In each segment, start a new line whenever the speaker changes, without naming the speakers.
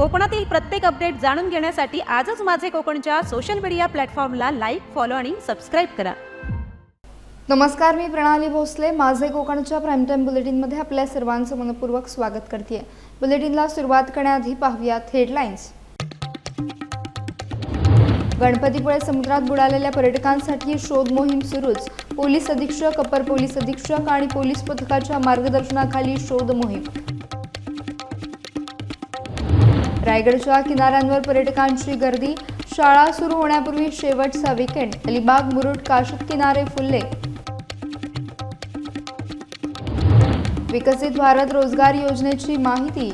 कोकणातील प्रत्येक अपडेट जाणून घेण्यासाठी आजच माझे कोकणच्या सोशल मीडिया प्लॅटफॉर्मला लाईक, फॉलो आणि सबस्क्राईब करा.
नमस्कार, मी प्रणाली भोसले. माझे कोकणच्या प्राईम टाइम बुलेटिनमध्ये आपल्या सर्वांचं मनपूर्वक स्वागत करते. बुलेटिनला सुरुवात करण्याआधी पाहूयात हेडलाईन्स. गणपतीपुळे समुद्रात बुडालेल्या पर्यटकांसाठी शोध मोहीम सुरूच. पोलीस अधीक्षक, अपर पोलीस अधीक्षक आणि पोलीस पथकाच्या मार्गदर्शनाखाली शोध मोहीम. रायगडच्या किनाऱ्यांवर पर्यटकांची गर्दी. शाळा सुरू होण्यापूर्वी शेवटचा वीकेंड. अलिबाग, मुरुड, काशिद किनारे फुलले. विकसित भारत रोजगार योजनेची माहिती.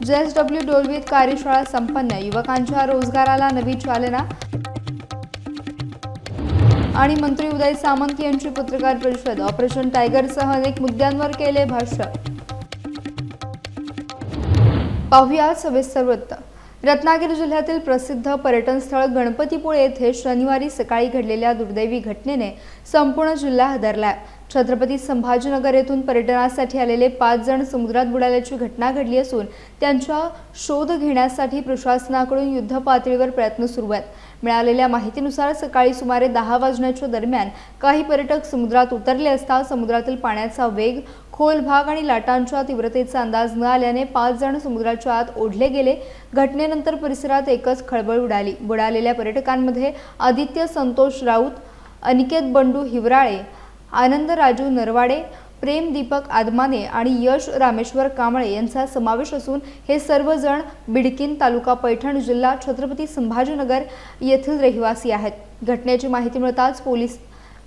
JSW डोलवीत कार्यशाळा संपन्न. युवकांच्या रोजगाराला नवी चालना. आणि मंत्री उदय सामंत यांची पत्रकार परिषद. ऑपरेशन टायगरसह अनेक मुद्द्यांवर केले भाष्य. पाहुयात सविस्तर वृत्त. रत्नागिरी जिल्ह्यातील प्रसिद्ध पर्यटन स्थळ गणपतीपुळे येथे शनिवारी सकाळी घडलेल्या दुर्दैवी घटनेने संपूर्ण जिल्हा हादरलाय. छत्रपती संभाजीनगर येथून पर्यटनासाठी आलेले 5 जण समुद्रात बुडाल्याची घटना घडली असून त्यांचा शोध घेण्यासाठी प्रशासनाकडून युद्धपातळीवर प्रयत्न सुरू आहेत. मिळालेल्या माहितीनुसार सकाळी सुमारे 10 वाजण्याच्या दरम्यान काही पर्यटक समुद्रात उतरले असता समुद्रातील पाण्याचा वेग, खोल भाग आणि लाटांच्या तीव्रतेचा अंदाज न आल्याने 5 जण समुद्राच्या आत ओढले गेले. घटनेनंतर परिसरात एकच खळबळ उडाली. बुडालेल्या पर्यटकांमध्ये आदित्य संतोष राऊत, अनिकेत बंडू हिवराळे, आनंद राजू नरवाडे, प्रेम दीपक आदमाने आणि यश रामेश्वर कांबळे यांचा समावेश असून हे सर्वजण बिडकीन, तालुका पैठण, जिल्हा छत्रपती संभाजीनगर येथील रहिवासी आहेत. घटनेची माहिती मिळताच पोलीस,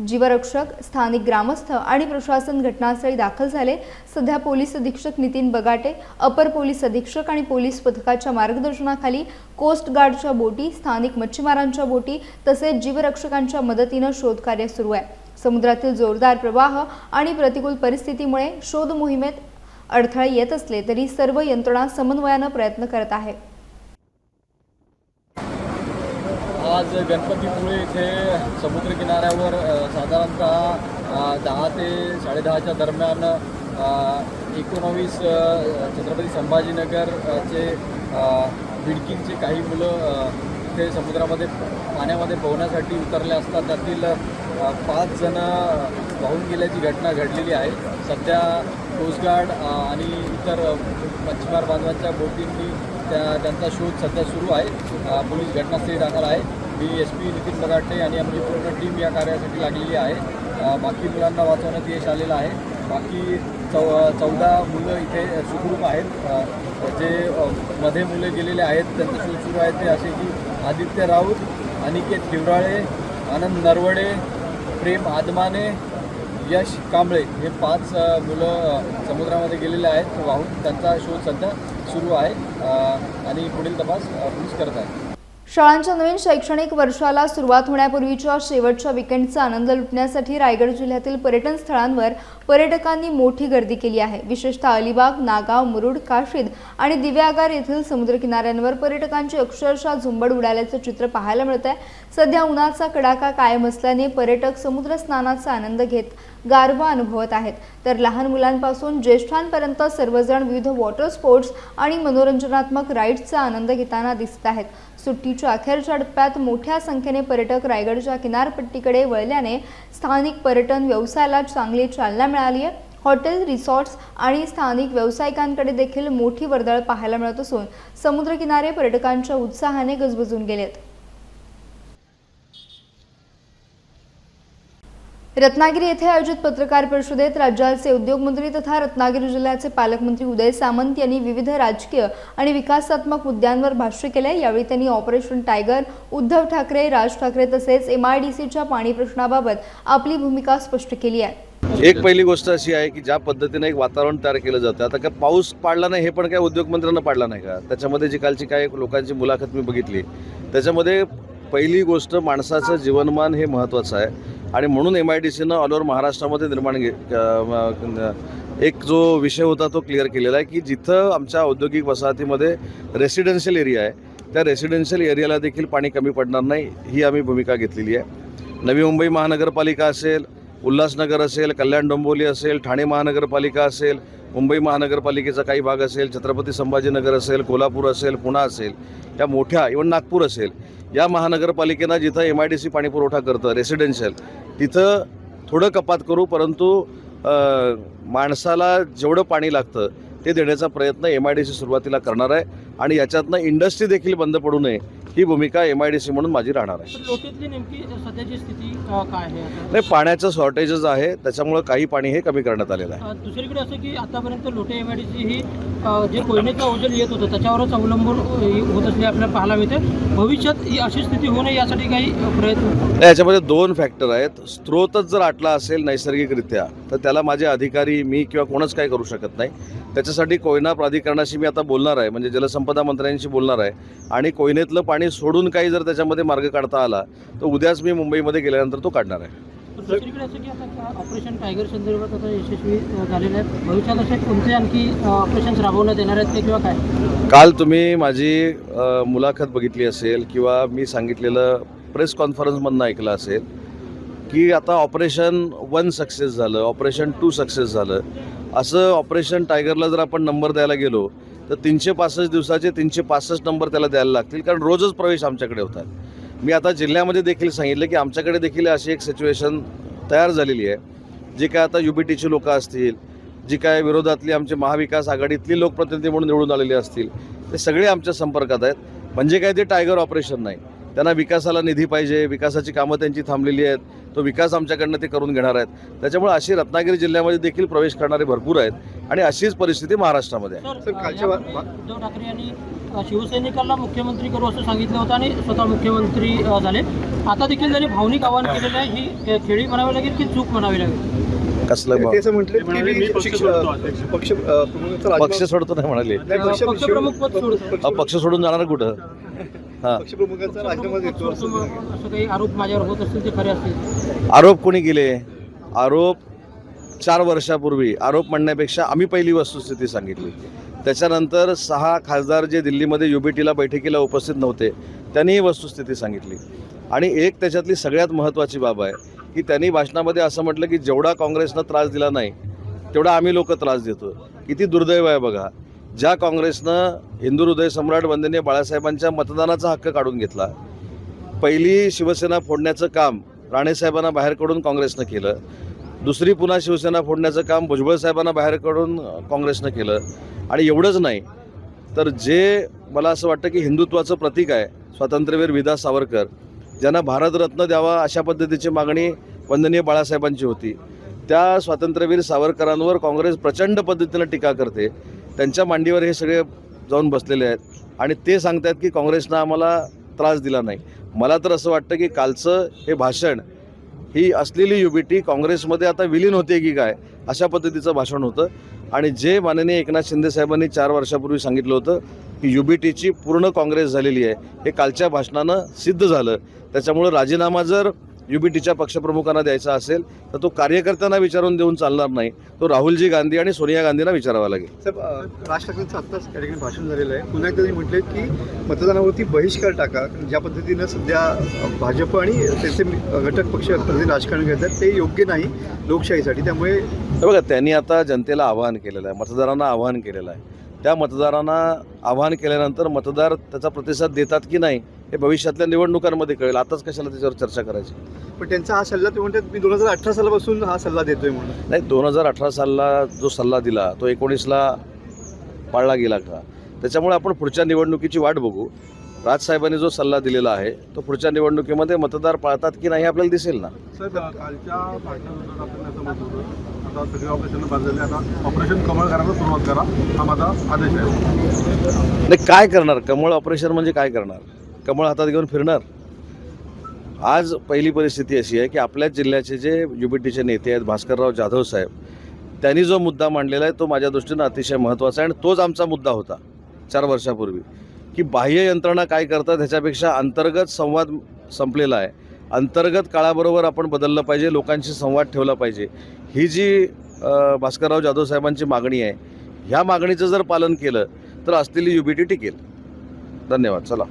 जीवरक्षक, स्थानिक ग्रामस्थ आणि प्रशासन घटनास्थळी दाखल झाले. सध्या पोलीस अधीक्षक नितीन बगाटे, अपर पोलीस अधीक्षक आणि पोलीस पथकाच्या मार्गदर्शनाखाली कोस्ट गार्डच्या बोटी, स्थानिक मच्छीमारांच्या बोटी तसेच जीवरक्षकांच्या मदतीने शोधकार्य सुरू आहे. समुद्रातील जोरदार प्रवाह आणि प्रतिकूल परिस्थितीमुळे शोध मोहिमेत अडथळे येत असले तरी सर्व यंत्रणा समन्वयाने प्रयत्न करत आहे.
आज गणपतीपुळे येथे समुद्र किनाऱ्यावर साधारणतः 10 ते 10:30च्या दरम्यान 19 छत्रपती संभाजीनगरचे बिडकीनचे काही मुलं ते समुद्रामध्ये पाण्यामध्ये पोहण्यासाठी उतरले असतात. त्यातील 5 जण वाहून गेल्याची घटना घडलेली आहे. सध्या कोस्टगार्ड आणि इतर मच्छीमार बांधवांच्या बोटींनी त्यांचा शोध सध्या सुरू आहे. पोलीस घटनास्थळी दाखल आहे. DSP नितीन बगाटे आणि आमची पूर्ण टीम या कार्यासाठी लागलेली आहे. बाकी मुलांना वाचवण्यात यश आलेलं आहे. बाकी 14 मुलं इथे सुखरूप आहेत. जे मध्ये मुले गेलेले आहेत त्यांचा शोध सुरू आहे ते असे की आदित्य राऊत, अनिकेत हिवराळे, आनंद नरवडे, प्रेम आदमाने, यश कांबळे हे 5 मुलं समुद्रामध्ये गेलेले आहेत वाहून. त्यांचा शोध सध्या सुरू आहे आणि पुढील तपास पोलीस करत आहे.
शाळांच्या नवीन शैक्षणिक वर्षाला सुरुवात होण्यापूर्वीच्या शेवटच्या वीकेंडचा आनंद लुटण्यासाठी रायगड जिल्ह्यातील पर्यटन स्थळांवर पर्यटकांनी मोठी गर्दी केली आहे. विशेषतः अलिबाग, नागाव, मुरुड, काशिद आणि दिव्यागार येथील समुद्रकिनाऱ्यांवर पर्यटकांची अक्षरशः झुंबड उडाल्याचे चित्र पाहायला मिळत आहे. सध्या उन्हाचा कडाका कायम असल्याने पर्यटक समुद्र स्नानाचा आनंद घेत गारवा अनुभवत आहेत. तर लहान मुलांपासून ज्येष्ठांपर्यंत सर्वजण विविध वॉटर स्पोर्ट्स आणि मनोरंजनात्मक राईड्सचा आनंद घेताना दिसत आहेत. सुट्टीच्या अखेरच्या टप्प्यात मोठ्या संख्येने पर्यटक रायगडच्या किनारपट्टीकडे वळल्याने स्थानिक पर्यटन व्यवसायाला चांगली चालना मिळाली आहे. हॉटेल, रिसॉर्ट्स आणि स्थानिक व्यावसायिकांकडे देखील मोठी वर्दळ पाहायला मिळत असून समुद्रकिनारे पर्यटकांच्या उत्साहाने गजबजून गेलेत. रत्नागिरी येथे आयोजित पत्रकार परिषदेत राज्याचे उद्योगमंत्री तथा रत्नागिरी जिल्ह्याचे पालकमंत्री उदय सामंत यांनी विविध राजकीय आणि विकासात्मक मुद्द्यांवर भाष्य केले. यावेळी त्यांनी ऑपरेशन टायगर, उद्धव ठाकरे, राज ठाकरे तसेच MIDCच्या पाणी प्रश्नाबाबत आपली भूमिका स्पष्ट केली आहे.
एक पहिली गोष्ट अशी आहे की ज्या पद्धतीने एक वातावरण तयार केलं जातं. आता काय पाऊस पाडला नाही हे पण काय उद्योगमंत्र्यांना पाडला नाही का? त्याच्यामध्ये जी कालची काय लोकांची मुलाखत मी बघितली त्याच्यामध्ये पहिली गोष्ट माणसाचं जीवनमान हे महत्त्वाचं आहे आणि म्हणून MIDCनं ऑल ओव्हर महाराष्ट्रामध्ये एक जो विषय होता तो क्लिअर केलेला आहे की जिथं आमच्या औद्योगिक वसाहतीमध्ये रेसिडेन्शियल एरिया आहे त्या रेसिडेन्शियल एरियाला देखील पाणी कमी पडणार नाही ही आम्ही भूमिका घेतलेली आहे. नवी मुंबई महानगरपालिका असेल, उल्हासनगर असेल, कल्याण डोंबिवली असेल, ठाणे महानगरपालिका असेल, मुंबई महानगरपालिकेचा काही भाग असेल, छत्रपती संभाजीनगर असेल, कोल्हापूर असेल, पुणे असेल, या मोठ्या इव्हन नागपूर असेल, या महानगरपालिकेनं जिथं MIDC पाणीपुरवठा करतं रेसिडेन्शियल, तिथं थोडं कपात करू, परंतु माणसाला जेवढं पाणी लागतं ते देण्याचा प्रयत्न MIDC सुरुवातीला करणार आहे आणि याच्यातनं इंडस्ट्री देखील बंद पडू नये ही भूमिका MIDC म्हणून माझी राहणार आहे.
लोटेतली नेमकी सध्याची स्थिती काय आहे?
नाही, पाण्याचं शॉर्टेजच आहे, त्याच्यामुळं काही पाणी हे कमी करण्यात आलेलं आहे.
दुसरीकडे असं की आतापर्यंत लोटे MIDC ही जे कोयनेचं ओझल येत होतं त्याच्यावरच अवलंबून होत असले आपल्याला पाहायला मिळते. भविष्यात ही अशी स्थिती होऊ नये यासाठी काही प्रयत्न?
नाही, याच्यामध्ये दोन फॅक्टर आहेत. स्रोतच जर आटला असेल नैसर्गिकरित्या तर त्याला माझे अधिकारी, मी किंवा कोणच काय करू शकत नाही. त्याच्यासाठी कोयना प्राधिकरणाशी मी आता बोलणार आहे, म्हणजे जलसंपदा मंत्र्यांशी बोलणार आहे आणि कोयनेतलं पाणी सोडून काही जर त्याच्यामध्ये मार्ग काढता आला तर उद्याच मी मुंबईमध्ये गेल्यानंतर तो काढणार आहे.
दुसरीकडे असं की आता ऑपरेशन टायगर संदर्भात आता यशस्वी झालेले आहेत. भविष्यात असे कोणते आणखी ऑपरेशन्स राबवण्यात येणार आहेत ते किंवा काय?
काल तुम्ही माझी मुलाखत बघितली असेल किंवा मी सांगितलेलं प्रेस कॉन्फरन्समधनं ऐकलं असेल की आता ऑपरेशन 1 सक्सेस झालं, ऑपरेशन 2 सक्सेस झालं. असं ऑपरेशन टायगरला जर आपण नंबर द्यायला गेलो तर 365 दिवसाचे 365 नंबर त्याला द्यायला लागतील, कारण रोजच प्रवेश आमच्याकडे होतात. मी आता जिल्ह्यामध्ये देखील सांगितलं की आमच्याकडे देखील अशी एक सिच्युएशन तयार झालेली आहे. जी काय आता UBTची लोकं असतील, जी काय विरोधातली आमचे महाविकास आघाडीतली लोकप्रतिनिधी म्हणून निवडून आलेले असतील, ते सगळे आमच्या संपर्कात आहेत. म्हणजे काय ते टायगर ऑपरेशन नाही, त्यांना विकासाला निधी पाहिजे, विकासाची कामं त्यांची थांबलेली आहेत, तो विकास आमच्याकडनं ते करून घेणार आहेत. त्याच्यामुळे अशी रत्नागिरी जिल्ह्यामध्ये देखील प्रवेश करणारे भरपूर आहेत आणि अशीच परिस्थिती महाराष्ट्रामध्ये आहे.
उद्धव ठाकरे यांनी शिवसैनिकांना मुख्यमंत्री करू असं सांगितलं होतं आणि स्वतः मुख्यमंत्री झाले. आता देखील त्यांनी भावनिक आवाहन केलेलं आहे. ही खेळी म्हणावी लागेल की चूक म्हणावी लागेल?
कसलं भाव?
पक्ष
सोडतो नाही म्हणाले.
पक्षप्रमुख पद सोडतो
पक्ष सोडून जाणार कुठं? हां,
पक्षप्रमुखांचा राजीनामा देतो
असं काही आरोप माझ्यावर होत असतील ते खरे असतील?
आरोप कोणी केले? आरोप 4 वर्षापूर्वी आरोप म्हणण्यापेक्षा आम्ही पहिली वस्तुस्थिती सांगितली. त्याच्यानंतर 6 खासदार जे दिल्लीमध्ये UBTला बैठकीला उपस्थित नव्हते त्यांनी ही वस्तुस्थिती सांगितली. आणि एक त्याच्यातली सगळ्यात महत्त्वाची बाब आहे की त्यांनी भाषणामध्ये असं म्हटलं की जेवढा काँग्रेसनं त्रास दिला नाही तेवढा आम्ही लोक त्रास देतो. किती दुर्दैव आहे बघा. ज्या काँग्रेसनं हिंदू हृदय सम्राट वंदनीय बाळासाहेबांच्या मतदानाचा हक्क काढून घेतला, पहिली शिवसेना फोडण्याचं काम राणेसाहेबांना बाहेर काढून काँग्रेसनं केलं, दुसरी पुन्हा शिवसेना फोडण्याचं काम भुजबळ साहेबांना बाहेर काढून काँग्रेसनं केलं. आणि एवढंच नाही तर जे मला असं वाटतं की हिंदुत्वाचं प्रतीक आहे स्वातंत्र्यवीर विदा सावरकर, ज्यांना भारतरत्न द्यावा अशा पद्धतीची मागणी वंदनीय बाळासाहेबांची होती, त्या स्वातंत्र्यवीर सावरकरांवर काँग्रेस प्रचंड पद्धतीनं टीका करते. त्यांच्या मांडीवर हे सगळे जाऊन बसलेले आहेत आणि ते सांगतात की काँग्रेसनं आम्हाला त्रास दिला नाही. मला तर असं वाटतं की कालचं हे भाषण ही असलेली UBT काँग्रेसमध्ये आता विलीन होते की काय अशा पद्धतीचं भाषण होतं. आणि जे माननीय एकनाथ शिंदे साहेबांनी 4 वर्षापूर्वी सांगितलं होतं की UBTची पूर्ण काँग्रेस झालेली आहे, हे कालच्या भाषणानं सिद्ध झालं. त्याच्यामुळं राजीनामा जर UBTच्या पक्षप्रमुखांना द्यायचा असेल तर तो कार्यकर्त्यांना विचारून देऊन चालणार नाही, तो राहुलजी गांधी आणि सोनिया गांधींना विचारावा लागेल.
साहेब, राज ठाकरेंचं आत्ताच त्या ठिकाणी भाषण झालेलं आहे. पुन्हा एकदा त्यांनी म्हटले की मतदानावरती बहिष्कार टाका. ज्या पद्धतीनं सध्या भाजप आणि त्याचे घटक पक्ष राजकारण करतात ते योग्य नाही लोकशाहीसाठी. त्यामुळे
बघा, त्यांनी आता जनतेला आवाहन केलेलं आहे, मतदारांना आवाहन केलेलं आहे. त्या मतदारांना आवाहन केल्यानंतर मतदार त्याचा प्रतिसाद देतात की नाही हे भविष्यातल्या निवडणुकांमध्ये कळेल. आताच कशाला त्याच्यावर चर्चा करायची?
पण त्यांचा हा सल्ला ते म्हणतात मी 2018 सालापासून हा सल्ला देतोय म्हणून.
नाही, 2018 सालला जो सल्ला दिला तो 19ला पाळला गेला का? त्याच्यामुळे आपण पुढच्या निवडणुकीची वाट बघू. राजसाहेबांनी जो सल्ला दिलेला आहे तो पुढच्या निवडणुकीमध्ये मतदार पाळतात की नाही आपल्याला दिसेल ना.
कालच्या भाषणानंतर आपण असं म्हणत होतो आता सगळे ऑपरेशन बाद झाले, आता ऑपरेशन कमळ करायला सुरुवात करा, हा माझा आदेश आहे.
नाही, काय करणार? कमळ ऑपरेशन म्हणजे काय करणार? कमळ हातात घेऊन फिरणार? आज पहिली परिस्थिती अशी आहे की आपल्याच जिल्ह्याचे जे UBTचे नेते आहेत भास्करराव जाधव साहेब, त्यांनी जो मुद्दा मांडलेला आहे तो माझ्या दृष्टीनं अतिशय महत्त्वाचा आहे. आणि तोच आमचा मुद्दा होता 4 वर्षापूर्वी की बाह्य यंत्रणा काय करतात ह्याच्यापेक्षा अंतर्गत संवाद संपलेला आहे. अंतर्गत काळाबरोबर आपण बदललं पाहिजे, लोकांशी संवाद ठेवला पाहिजे. ही जी भास्करराव जाधव साहेबांची मागणी आहे, ह्या मागणीचं जर पालन केलं तर असलेली UBT टिकेल. धन्यवाद. चला.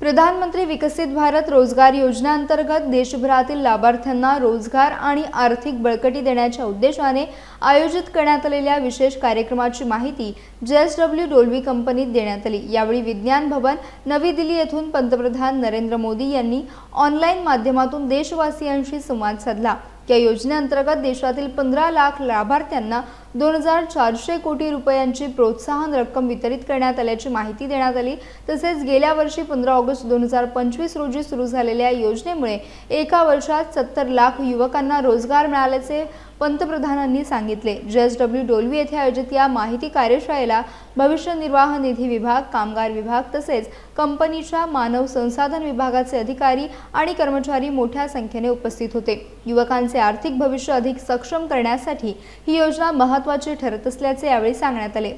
प्रधानमंत्री विकसित भारत रोजगार योजनेअंतर्गत देशभरातील लाभार्थ्यांना रोजगार आणि आर्थिक बळकटी देण्याच्या उद्देशाने आयोजित करण्यात आलेल्या विशेष कार्यक्रमाची माहिती JSW डोलवी कंपनीत देण्यात आली। यावेळी विज्ञान भवन नवी दिल्ली येथून पंतप्रधान नरेंद्र मोदी यांनी ऑनलाईन माध्यमातून देशवासियांशी संवाद साधला। या योजनेअंतर्गत देशातील 15 लाख लाभार्थ्यांना 2400 कोटी रुपयांची प्रोत्साहन रक्कम वितरित करण्यात आल्याची माहिती देण्यात आली। तसेच गेल्या वर्षी 15 ऑगस्ट 2025 रोजी सुरू झालेल्या योजनेमुळे एका वर्षात 70 लाख युवकांना रोजगार मिळाल्याचे पंतप्रधानांनी सांगितले। JSW डोलवी येथे आयोजित या माहिती कार्यशाळेला भविष्य निर्वाह निधी विभाग, कामगार विभाग तसेच कंपनीच्या मानव संसाधन विभागाचे अधिकारी आणि कर्मचारी मोठ्या संख्येने उपस्थित होते। युवकांचे आर्थिक भविष्य अधिक सक्षम करण्यासाठी ही योजना महत्त्वाची ठरत असल्याचे यावेळी सांगण्यात आले।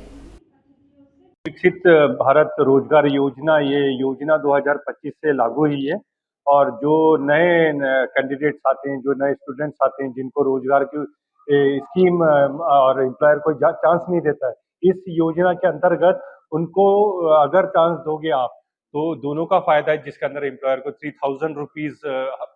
विकसित भारत रोजगार योजना, ये योजना 2025 से लागू हुई है और जो नए कैंडिडेट्स आते हैं, जो नए स्टूडेंट्स आते हैं, जिनको रोजगार की स्कीम और एम्प्लॉयर को चांस नहीं देता है, इस योजना के अंतर्गत उनको अगर चांस दोगे आप तो दोनों का फायदा है, जिसके अंदर एम्प्लॉयर को 3000 रुपीज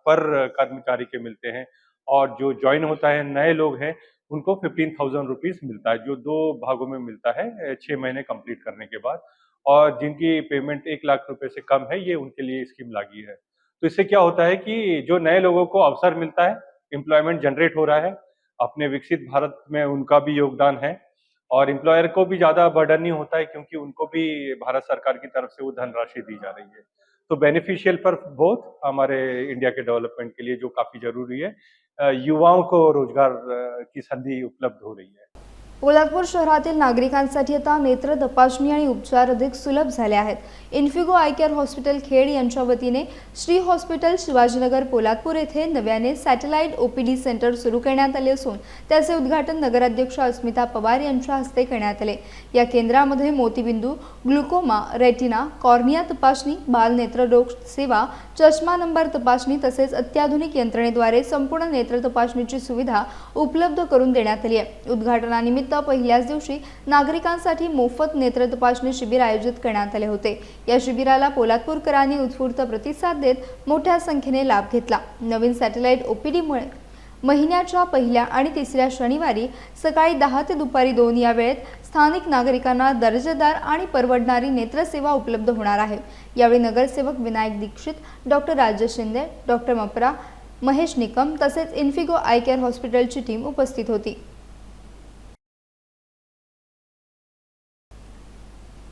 पर कर्मचारी के मिलते हैं और जो ज्वाइन होता है नए लोग हैं उनको 15,000 रुपीज मिलता है, जो 2 भागों में मिलता है 6 महीने कंप्लीट करने के बाद। और जिनकी पेमेंट 1 लाख रुपए से कम है, ये उनके लिए स्कीम लगी है। तो इससे क्या होता है कि जो नए लोगों को अवसर मिलता है, एम्प्लॉयमेंट जनरेट हो रहा है, अपने विकसित भारत में उनका भी योगदान है और एम्प्लॉयर को भी ज़्यादा बर्डन नहीं होता है, क्योंकि उनको भी भारत सरकार की तरफ से वो धनराशि दी जा रही है। तो बेनिफिशियल फॉर बोथ, हमारे इंडिया के डेवलपमेंट के लिए जो काफ़ी ज़रूरी है, युवाओं को रोजगार की संधी उपलब्ध हो रही है।
पोलादपूर शहरातील नागरिकांसाठी आता नेत्र तपासणी आणि उपचार अधिक सुलभ झाले आहेत। Infigo I care hospital Khed यांच्या वतीने श्री हॉस्पिटल शिवाजीनगर पोलादपूर येथे नव्याने सॅटेलाइट OPD सेंटर सुरू करण्यात आले असून त्याचे उद्घाटन नगराध्यक्ष अस्मिता पवार यांच्या हस्ते करण्यात आले। या केंद्रामध्ये मोतीबिंदू, ग्लुकोमा, रेटिना, कॉर्निया तपासणी, बालनेत्र रोग सेवा, चष्मा नंबर तपासणी तसेच अत्याधुनिक यंत्रणेद्वारे संपूर्ण नेत्र तपासणीची सुविधा उपलब्ध करून देण्यात आली आहे। उद्घाटनानिमित्त पहिल्याच दिवशी नागरिकांसाठी मोफत नेत्र तपासणी शिबिर आयोजित करण्यात आले होते। या शिबिराला पोलादपूरकरांनी उत्स्फूर्त प्रतिसाद देत मोठ्या संख्येने लाभ घेतला। नवीन सॅटेलाइट OPD मुळे महिन्याच्या पहिल्या आणि तिसऱ्या शनिवारी सकाळी 10 ते दुपारी 2 या वेळेत स्थानिक नागरिकांना दर्जेदार आणि परवडणारी नेत्रसेवा उपलब्ध होणार आहे। यावेळी नगरसेवक विनायक दीक्षित, डॉक्टर राजेश शिंदे, डॉक्टर मपरा, महेश निकम तसेच इन्फिगो आय केअर हॉस्पिटलची टीम उपस्थित होती।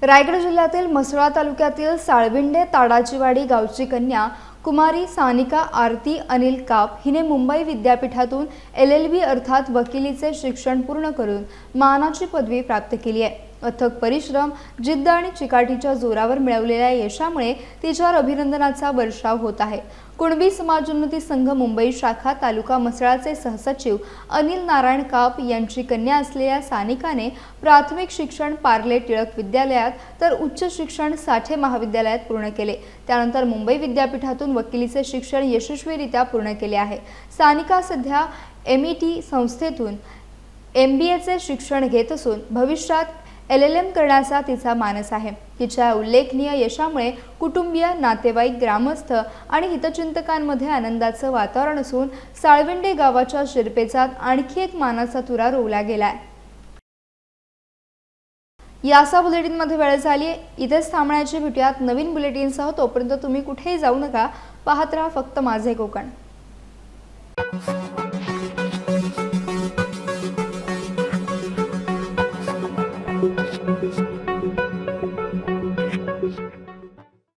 रायगड जिल्ह्यातील म्हसळा तालुक्यातील साळविंडे ताडाचीवाडी गावची कन्या कुमारी सानिका आरती अनिल काप हिने मुंबई विद्यापीठातून LLB अर्थात वकिलीचे शिक्षण पूर्ण करून मानाची पदवी प्राप्त केली आहे। अथक परिश्रम, जिद्द आणि चिकाटीच्या जोरावर मिळवलेल्या यशामुळे तिच्यावर अभिनंदनाचा वर्षाव होत आहे। कुणबी समाजोन्नती संघ मुंबई शाखा तालुका म्हसळाचे सहसचिव अनिल नारायण काप यांची कन्या असलेल्या सानिकाने प्राथमिक शिक्षण पार्ले टिळक विद्यालयात तर उच्च शिक्षण साठे महाविद्यालयात पूर्ण केले। त्यानंतर मुंबई विद्यापीठातून वकिलीचे शिक्षण यशस्वीरित्या पूर्ण केले आहे। सानिका सध्या MET संस्थेतून MBAचे शिक्षण घेत असून भविष्यात LLM करण्याचा तिचा मानस आहे। तिच्या उल्लेखनीय यशामुळे कुटुंबीय, नातेवाईक, ग्रामस्थ आणि हितचिंतकांमध्ये आनंदाचं वातावरण असून साळविंडे गावाच्या शिरपेचात आणखी एक मानाचा तुरा रोवला गेलाय। याचा बुलेटिनमध्ये वेळ झाली, इथेच थांबण्याची भेटूयात नवीन बुलेटिनसह। तोपर्यंत तुम्ही कुठेही जाऊ नका, पाहत राहा फक्त माझे कोकण।